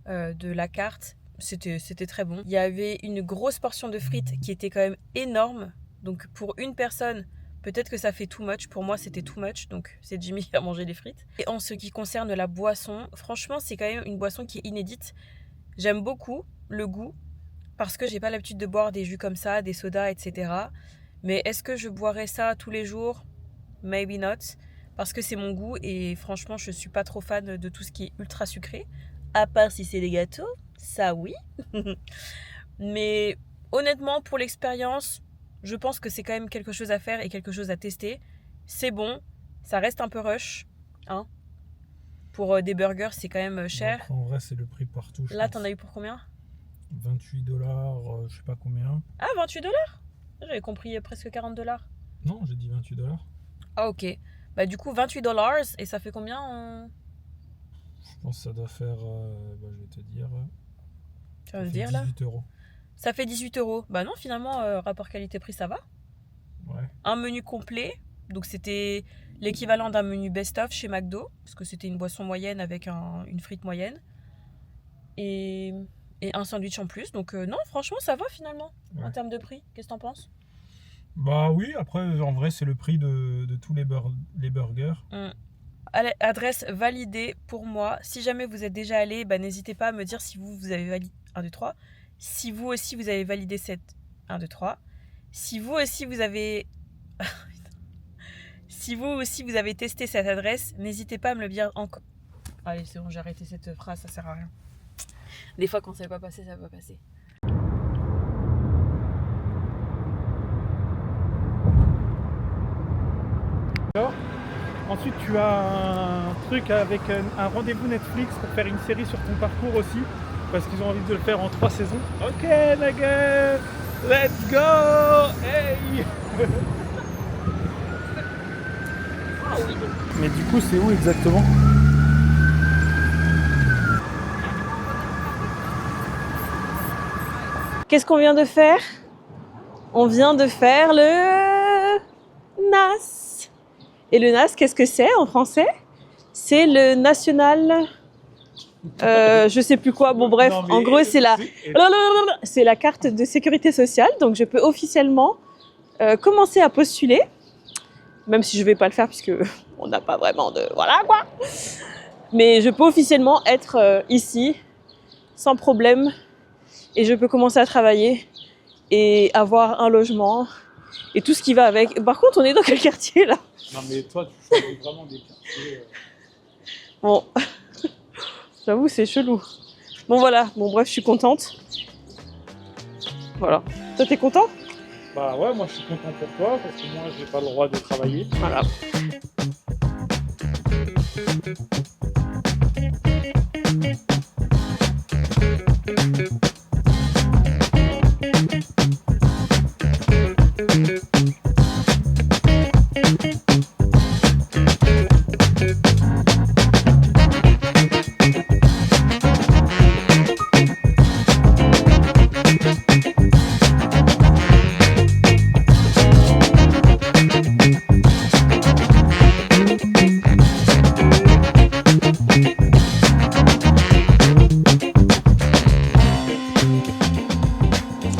de la carte. C'était très bon. Il y avait une grosse portion de frites qui était quand même énorme. Donc pour une personne, peut-être que ça fait too much. Pour moi, c'était too much. Donc c'est Jimmy qui a mangé les frites. Et en ce qui concerne la boisson, franchement, c'est quand même une boisson qui est inédite. J'aime beaucoup le goût parce que j'ai pas l'habitude de boire des jus comme ça, des sodas, etc. Mais est-ce que je boirais ça tous les jours? Maybe not. Parce que c'est mon goût et franchement, je suis pas trop fan de tout ce qui est ultra sucré. À part si c'est des gâteaux, ça oui. Mais honnêtement, pour l'expérience, je pense que c'est quand même quelque chose à faire et quelque chose à tester. C'est bon, ça reste un peu rush. Hein. Pour des burgers, c'est quand même cher. En vrai, c'est le prix partout. Là, t'en as eu pour combien? $28, je sais pas combien. Ah, $28? J'avais compris presque $40. Non, j'ai dit $28. Ah, ok. Bah, du coup, $28 et ça fait combien en... Je pense que ça doit faire, je vais te dire, Tu vas me dire là? 18 €. Ça fait 18 €. Bah non, finalement, rapport qualité-prix, ça va. Ouais. Un menu complet. Donc c'était l'équivalent d'un menu best-of chez McDo. Parce que c'était une boisson moyenne avec une frite moyenne. Et un sandwich en plus. Donc non, franchement, ça va finalement. Ouais. En termes de prix. Qu'est-ce que t'en penses? Bah oui, après, en vrai, c'est le prix de tous les burgers. Adresse validée pour moi. Si jamais vous êtes déjà allé, bah, n'hésitez pas à me dire si vous avez validé 1, 2, 3. Si vous aussi vous avez validé cette 1, 2, 3. Si vous aussi vous avez si vous aussi vous avez testé cette adresse, n'hésitez pas à me le dire encore. Allez, c'est bon, j'ai arrêté cette phrase, ça sert à rien. Des fois quand ça va pas passer, ça va pas passer. Ensuite, tu as un truc avec un rendez-vous Netflix pour faire une série sur ton parcours aussi, parce qu'ils ont envie de le faire en 3 saisons. Ok, nigga, let's go, hey. Mais du coup, c'est où exactement? Qu'est-ce qu'on vient de faire? On vient de faire le NAS. Et le NAS, qu'est-ce que c'est en français? C'est le National... je sais plus quoi. Bon bref, en gros c'est la carte de sécurité sociale. Donc je peux officiellement commencer à postuler, même si je vais pas le faire puisque on n'a pas vraiment de... Voilà quoi. Mais je peux officiellement être ici sans problème et je peux commencer à travailler et avoir un logement et tout ce qui va avec. Par contre, on est dans quel quartier là? Non, mais toi, tu choisis vraiment des quartiers. Bon, j'avoue, c'est chelou. Bon, voilà. Bon, bref, je suis contente. Voilà. Toi, t'es content? Bah ouais, moi je suis content pour toi parce que moi j'ai pas le droit de travailler. Voilà.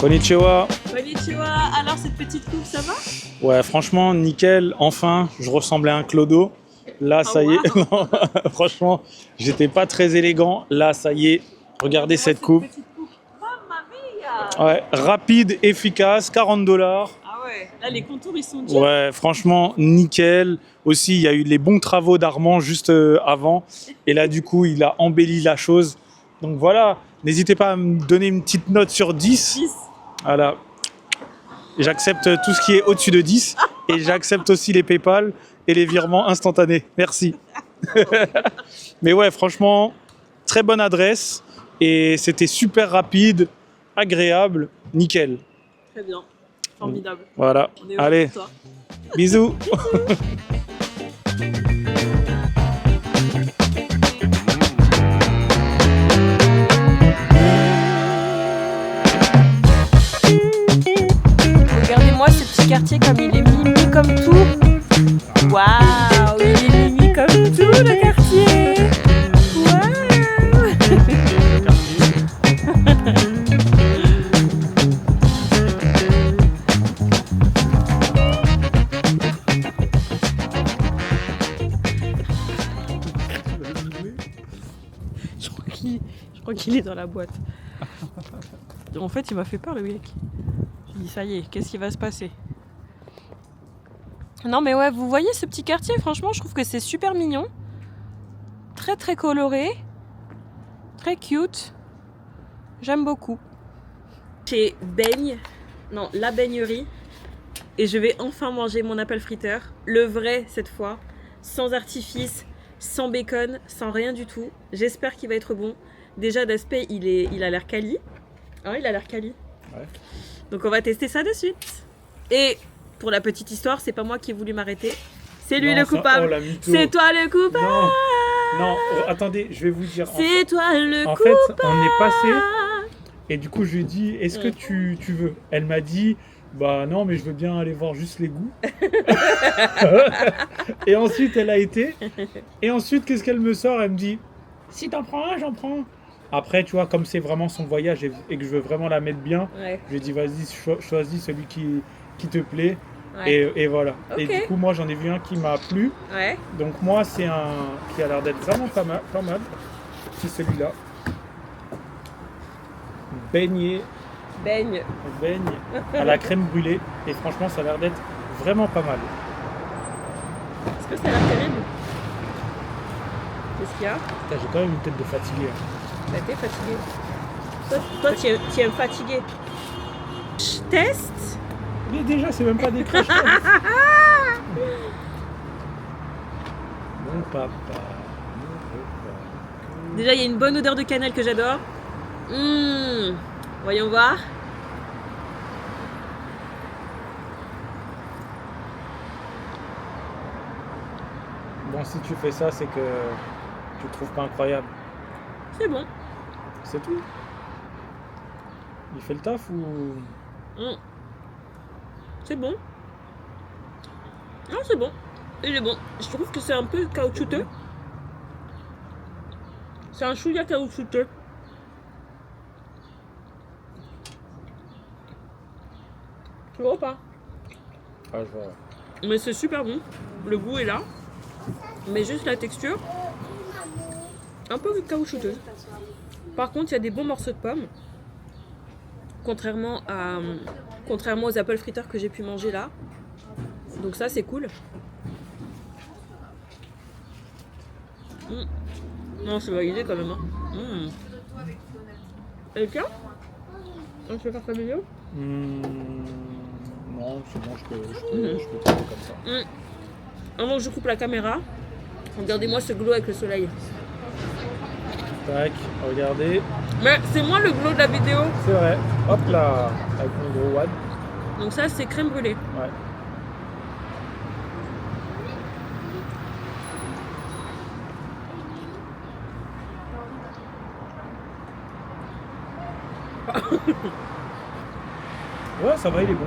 Konnichiwa. Konnichiwa. Alors, cette petite coupe, ça va? Ouais, franchement, nickel. Enfin, je ressemblais à un clodo. Là, ça y est. Non, franchement, j'étais pas très élégant. Là, ça y est. Regardez cette coupe. Mamma mia. Ouais, rapide, efficace, $40. Ah ouais, là, les contours, ils sont durs. Ouais, franchement, nickel. Aussi, il y a eu les bons travaux d'Armand juste avant. Et là, du coup, il a embelli la chose. Donc voilà, n'hésitez pas à me donner une petite note sur 10. 10. Voilà. J'accepte tout ce qui est au-dessus de 10. Et j'accepte aussi les PayPal et les virements instantanés. Merci. Mais ouais, franchement, très bonne adresse. Et c'était super rapide, agréable, nickel. Très bien. Formidable. Voilà. On est heureux Allez, pour toi. bisous. Regardez-moi ce petit quartier comme il est mimi comme tout. Waouh, il est mimi comme tout le quartier. Waouh. Je crois qu'il est dans la boîte. En fait, il m'a fait peur le mec. J'ai dit ça y est, qu'est-ce qui va se passer? Non mais ouais, vous voyez ce petit quartier, franchement, je trouve que c'est super mignon. Très très coloré. Très cute. J'aime beaucoup. Chez Baigne, non, la baignerie. Et je vais enfin manger mon apple friteur. Le vrai cette fois. Sans artifice, sans bacon, sans rien du tout. J'espère qu'il va être bon. Déjà d'aspect, il a l'air quali. Ah, il a l'air quali. Ouais. Donc on va tester ça de suite. Et pour la petite histoire, c'est pas moi qui ai voulu m'arrêter. C'est lui Non, le ça- coupable. oh, la mytho. C'est toi le coupable. Non, non, attendez, je vais vous dire. C'est toi le En coupable. fait, on est passé et du coup, je lui ai dit, est-ce que tu veux? Elle m'a dit, bah non, mais je veux bien aller voir juste les goûts. Et ensuite, elle a été. Et ensuite, qu'est-ce qu'elle me sort? Elle me dit, si t'en prends un, j'en prends un. Après, tu vois, comme c'est vraiment son voyage et que je veux vraiment la mettre bien, Ouais, je lui ai dit, vas-y, choisis celui qui te plaît. ouais, Et voilà. Et Ok. du coup, moi, j'en ai vu un qui m'a plu. ouais. Donc moi, c'est un qui a l'air d'être vraiment pas mal. C'est celui-là. Beignet Baigne. à la crème brûlée. Et franchement, ça a l'air d'être vraiment pas mal. Est-ce que ça a l'air terrible? Qu'est-ce qu'il y a? Putain, j'ai quand même une tête de fatigué. Bah, t'es fatigué. Toi, tu es fatigué. Je teste. Mais déjà, c'est même pas des crèches. Mon papa. Déjà, il y a une bonne odeur de cannelle que j'adore. Voyons voir. Bon, si tu fais ça, c'est que tu le trouves pas incroyable. C'est bon. C'est tout. Il fait le taf ou... C'est bon. Non, c'est bon. Il est bon. Je trouve que c'est un peu caoutchouteux. C'est un chouïa caoutchouteux. Tu vois ou pas? Ah, je vois. Mais c'est super bon. Le goût est là. Mais juste la texture, un peu caoutchouteuse. Par contre, il y a des bons morceaux de pommes. Contrairement aux apple fritters que j'ai pu manger là. Donc ça, c'est cool. Non, c'est validé quand même. Hein. Et tiens, on peut faire sa vidéo? Non, c'est bon, je peux faire comme ça. Avant que je coupe la caméra, regardez-moi ce glow avec le soleil. Tac, regardez. Mais c'est moi le glow de la vidéo. C'est vrai. Hop là, avec mon gros wad. Donc ça, c'est crème brûlée. Ouais. Ouais, ça va, il est bon.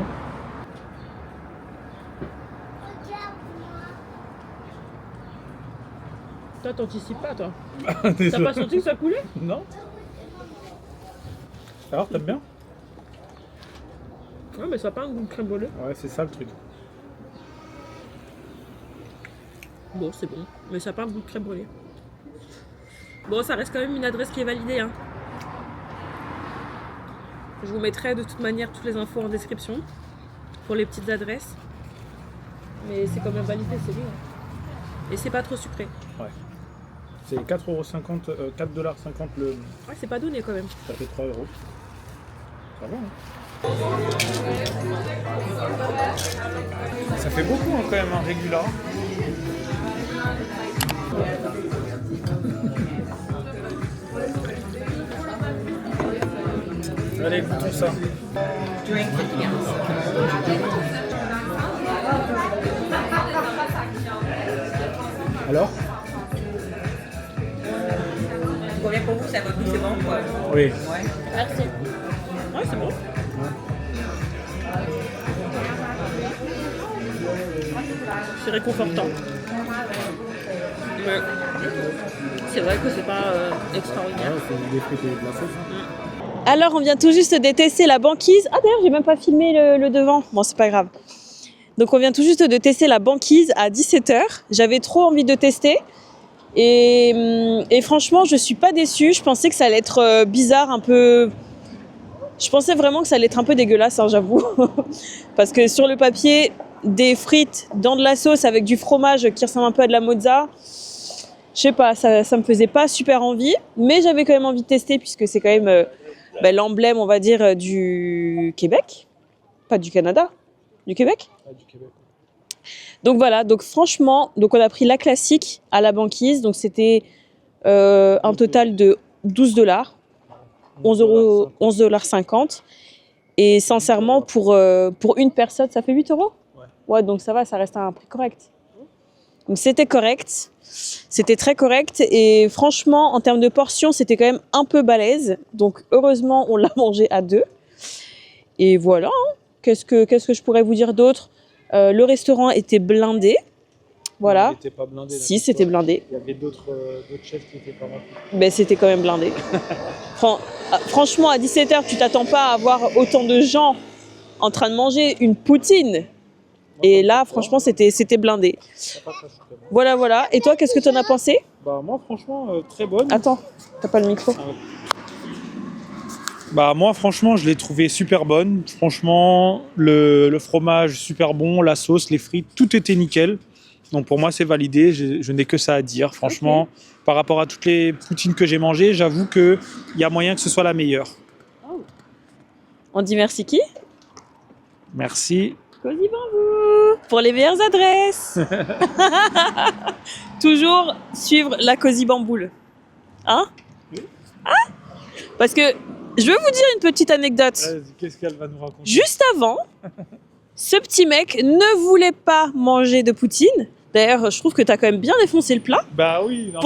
Toi, t'anticipes pas, toi. T'as T'as pas senti que ça coulait? Non. Alors, t'aimes bien? Ouais, mais ça n'a pas un goût de crème brûlée. Ouais, c'est ça le truc. Bon, c'est bon. Mais ça n'a pas un goût de crème brûlée. Bon, ça reste quand même une adresse qui est validée. Hein. Je vous mettrai de toute manière toutes les infos en description pour les petites adresses. Mais c'est quand même validé, c'est bien. Et c'est pas trop sucré. Ouais. C'est 4,50 $, 4,50 $. Ouais, c'est pas donné quand même. Ça fait 3 €. Ça va, hein? Ça fait beaucoup hein, quand même, un régular. Allez, goûtons ça. Drink something else. Alors? Combien pour vous, ça va plus, c'est bon quoi? Oui. Ouais. Merci. Ouais, c'est bon. C'est réconfortant. Mais c'est vrai que c'est pas extraordinaire. Ouais, c'est des frites et de la sauce. Hein. Alors, on vient tout juste de tester la banquise. Ah, d'ailleurs, j'ai même pas filmé le devant. Bon, c'est pas grave. Donc, on vient tout juste de tester la banquise à 17 h. J'avais trop envie de tester. Et franchement, je suis pas déçue. Je pensais que ça allait être bizarre, un peu... Je pensais vraiment que ça allait être un peu dégueulasse, hein, j'avoue. Parce que sur le papier, des frites dans de la sauce avec du fromage qui ressemble un peu à de la mozza, je sais pas, ça me faisait pas super envie. Mais j'avais quand même envie de tester puisque c'est quand même l'emblème, on va dire, du Québec. Pas du Canada, du Québec. Ah, du Québec. Donc voilà, donc franchement, donc on a pris la classique à la banquise. Donc c'était un total de 12 $. 11,50 €. Et sincèrement, pour une personne, ça fait 8 €. Ouais, donc ça va, ça reste un prix correct. Donc c'était correct, c'était très correct. Et franchement, en termes de portions, c'était quand même un peu balèze. Donc heureusement, on l'a mangé à 2. Et voilà, hein. Qu'est-ce que je pourrais vous dire d'autre? Le restaurant était blindé. Voilà. Il n'était pas blindé. Si, c'était blindé. Il y avait d'autres chefs qui étaient pas remplis. Ben, c'était quand même blindé. Franchement, à 17 h, tu t'attends pas à avoir autant de gens en train de manger une poutine. Et là, franchement, c'était blindé. Voilà, voilà. Et toi, qu'est-ce que tu en as pensé? Bah, moi, franchement, très bonne. Attends, t'as pas le micro. Bah, moi, franchement, je l'ai trouvée super bonne. Franchement, le fromage, super bon, la sauce, les frites, tout était nickel. Donc, pour moi, c'est validé. Je n'ai que ça à dire. Franchement, par rapport à toutes les poutines que j'ai mangées, j'avoue qu'il y a moyen que ce soit la meilleure. On dit merci qui? Merci. Cozy Bambou pour les meilleures adresses. Toujours suivre la Cozy Bamboule. Hein? Oui. Hein? Parce que je veux vous dire une petite anecdote. Vas-y, qu'est-ce qu'elle va nous raconter? Juste avant, ce petit mec ne voulait pas manger de poutine. D'ailleurs, je trouve que tu as quand même bien défoncé le plat. Bah oui. Non,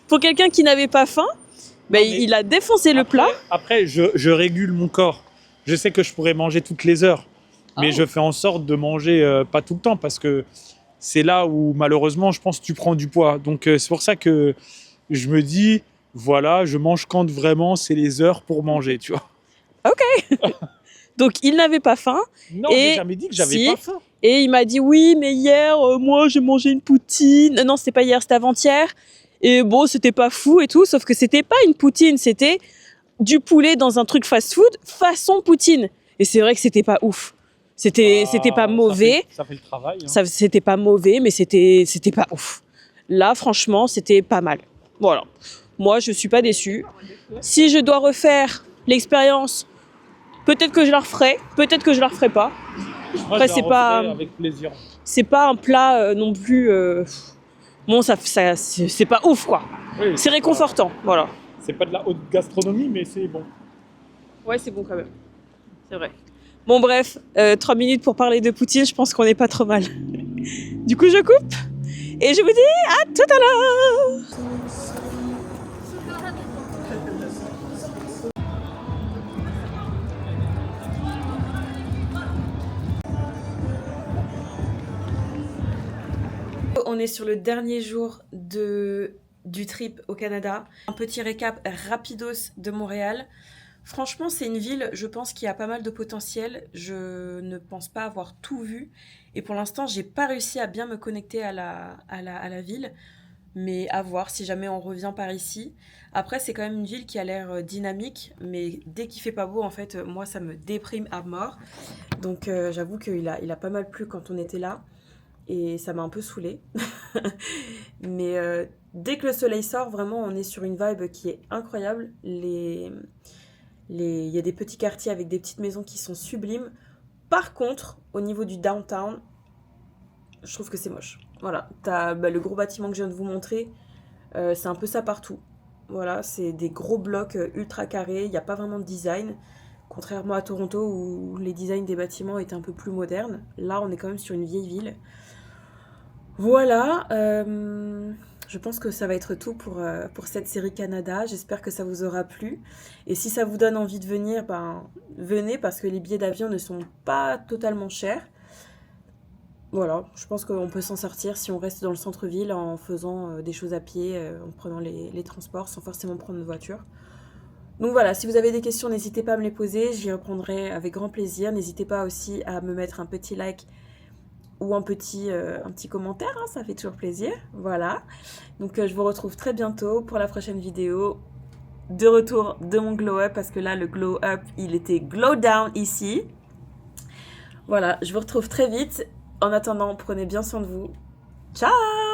Pour quelqu'un qui n'avait pas faim, bah, il a défoncé le plat. Après, je régule mon corps. Je sais que je pourrais manger toutes les heures. Mais je fais en sorte de manger pas tout le temps parce que c'est là où malheureusement je pense que tu prends du poids. Donc c'est pour ça que je me dis, voilà, je mange quand vraiment c'est les heures pour manger, tu vois. Ok. Donc il n'avait pas faim. Non, Et j'ai jamais dit que j'avais si, pas faim. Et il m'a dit oui, mais hier, moi j'ai mangé une poutine. Non, c'était pas hier, c'était avant-hier. Et bon, c'était pas fou et tout, sauf que c'était pas une poutine, c'était du poulet dans un truc fast-food façon poutine. Et c'est vrai que c'était pas ouf. C'était pas mauvais. Ça fait le travail. Hein. C'était pas mauvais, mais c'était pas ouf. Là, franchement, c'était pas mal. Voilà. Moi, je suis pas déçue. Si je dois refaire l'expérience, peut-être que je la referai, peut-être que je la referai pas. Moi, Après, je la c'est pas- referai avec plaisir. C'est pas un plat non plus. Bon, c'est pas ouf, quoi. Oui, C'est réconfortant, voilà. C'est pas de la haute gastronomie, mais c'est bon. Ouais, c'est bon quand même. C'est vrai. Bon, bref, 3 minutes pour parler de Poutine, je pense qu'on est pas trop mal. Du coup, je coupe et je vous dis à tout à l'heure. On est sur le dernier jour du trip au Canada. Un petit récap rapidos de Montréal. Franchement, c'est une ville, je pense, qui a pas mal de potentiel. Je ne pense pas avoir tout vu. Et pour l'instant, j'ai pas réussi à bien me connecter à la ville. Mais à voir si jamais on revient par ici. Après, c'est quand même une ville qui a l'air dynamique. Mais dès qu'il fait pas beau, en fait, moi, ça me déprime à mort. Donc, j'avoue qu'il a pas mal plu quand on était là. Et ça m'a un peu saoulée. Mais dès que le soleil sort, vraiment, on est sur une vibe qui est incroyable. Il y a des petits quartiers avec des petites maisons qui sont sublimes. Par contre, au niveau du downtown, je trouve que c'est moche. Voilà, t'as le gros bâtiment que je viens de vous montrer. C'est un peu ça partout. Voilà, c'est des gros blocs ultra carrés. Il n'y a pas vraiment de design. Contrairement à Toronto où les designs des bâtiments étaient un peu plus modernes. Là, on est quand même sur une vieille ville. Voilà, je pense que ça va être tout pour cette série Canada. J'espère que ça vous aura plu. Et si ça vous donne envie de venir, ben, venez parce que les billets d'avion ne sont pas totalement chers. Voilà, je pense qu'on peut s'en sortir si on reste dans le centre-ville en faisant des choses à pied, en prenant les transports sans forcément prendre une voiture. Donc voilà, si vous avez des questions, n'hésitez pas à me les poser. J'y répondrai avec grand plaisir. N'hésitez pas aussi à me mettre un petit like ou un petit commentaire, hein, ça fait toujours plaisir. Voilà. Donc je vous retrouve très bientôt pour la prochaine vidéo. De retour de mon glow up, parce que là, le glow up, il était glow down ici. Voilà, je vous retrouve très vite. En attendant, prenez bien soin de vous. Ciao!